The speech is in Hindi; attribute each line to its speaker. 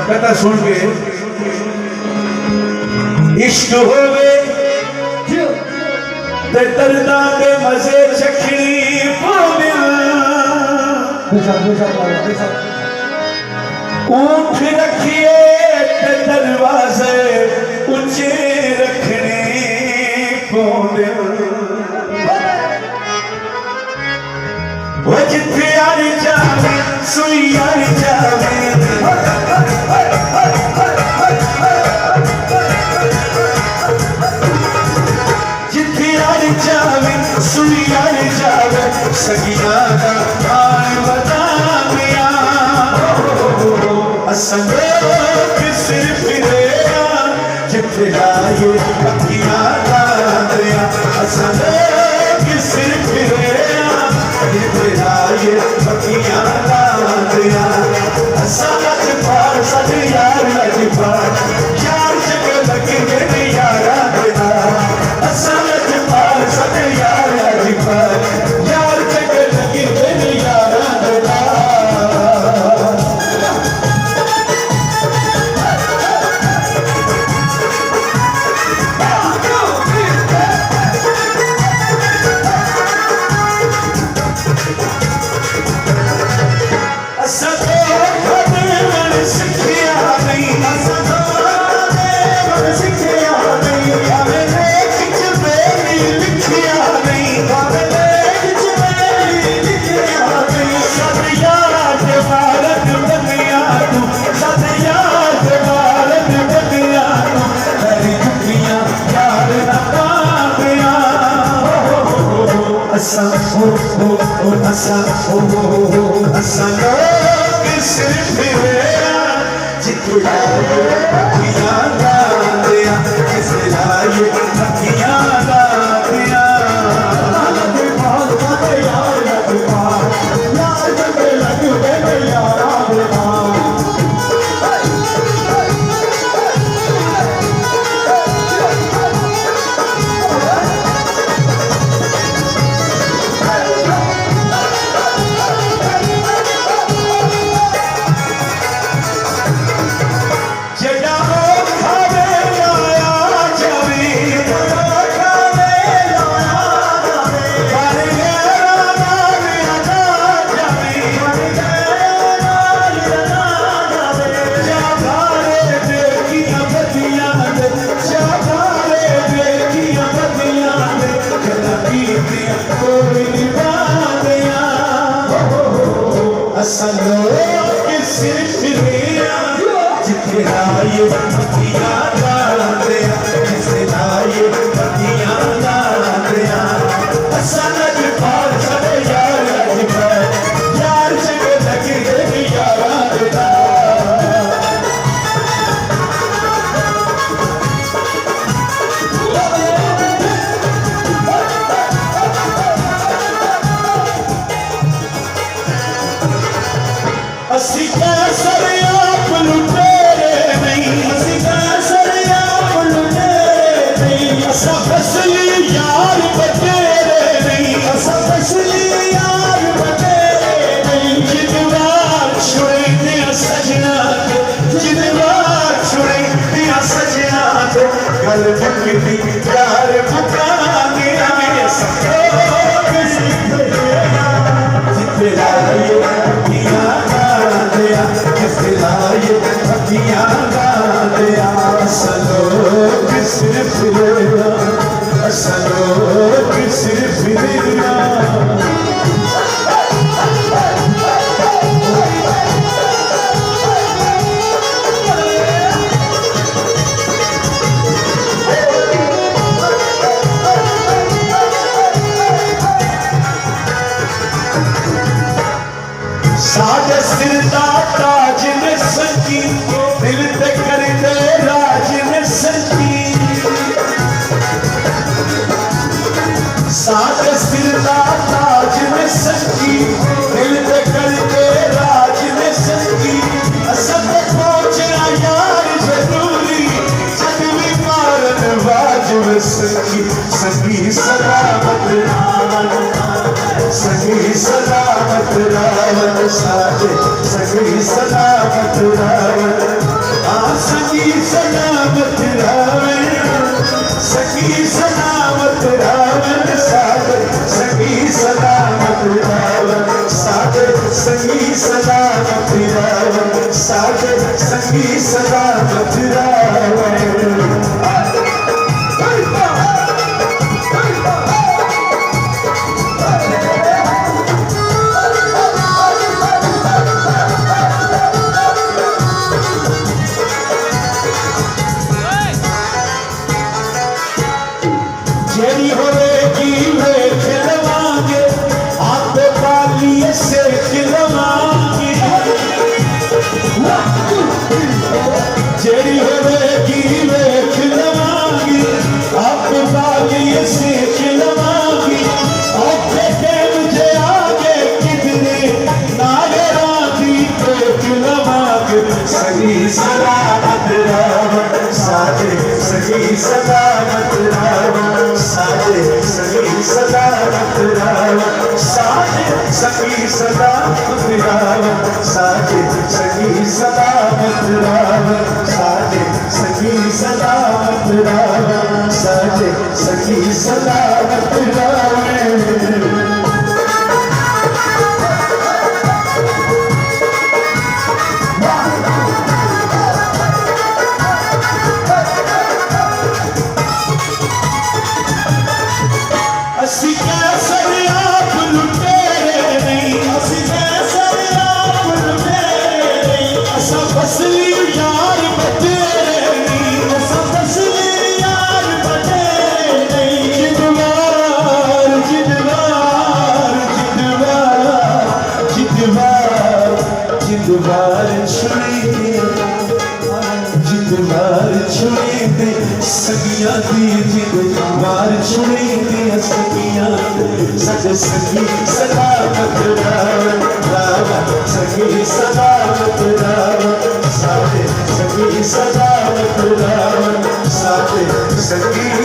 Speaker 1: कहता सुन के इश्क होवे ते दर्दा के मजे चखनी पावे ऊँट रखिए ते दरवाजे ऊंचे रखने पावे वो जिथे आई जावे सुई आई जावे जिथे आई जावे सुई आई जावे सगिया का हाल बता गया असंगे सिर फिरे जिथे आए पतिया ला गया असंगे सिर फिरे ये पतिया दिया सच पार सच यार लजपार यार जगह लगे यारा देना सच पार सच यार लजपार यार जगह लगे यारा देना
Speaker 2: सखी सखी सलामत
Speaker 1: सगी सलामत रावण साजे सगी सलामत रावण सगी सलामत रावण सगी सलामत रावण साजे सगी सलामत रावण साजे सगी सलामत रावण साजे सगी सलामत रावण जेरी होगी वे खिलवाएंगे आप बालिए से खिलवाएंगे जेरी होगी वे खिलवाएंगे आप बालिए से खिलवाएंगे और मुझे आगे कितने नागराजी को खिलवाएंगे सगी सलामत रावण साजे सगी सलामत रावण साजे सगी सलामत रावण साजे सगी सलामत रावण साजे सगी सलामत रावण साजे सगी सलामत रावण साजे सगी सलामत रावण असी कैसे आप लुटेरे नहीं असी कैसे आप लुटेरे नहीं असा बसली यार बतेरे नहीं असा बसली यार बतेरे नहीं जिदवार जिदवार जिदवार जिदवार जिदवार छुड़ी जिदवार छुड़ी दे सगिया दी जिदवार छुड़ी दे सगिया सज सगी सलामत रावण रावण सगी सलामत रावण साथे सगी सलामत रावण साथे सगी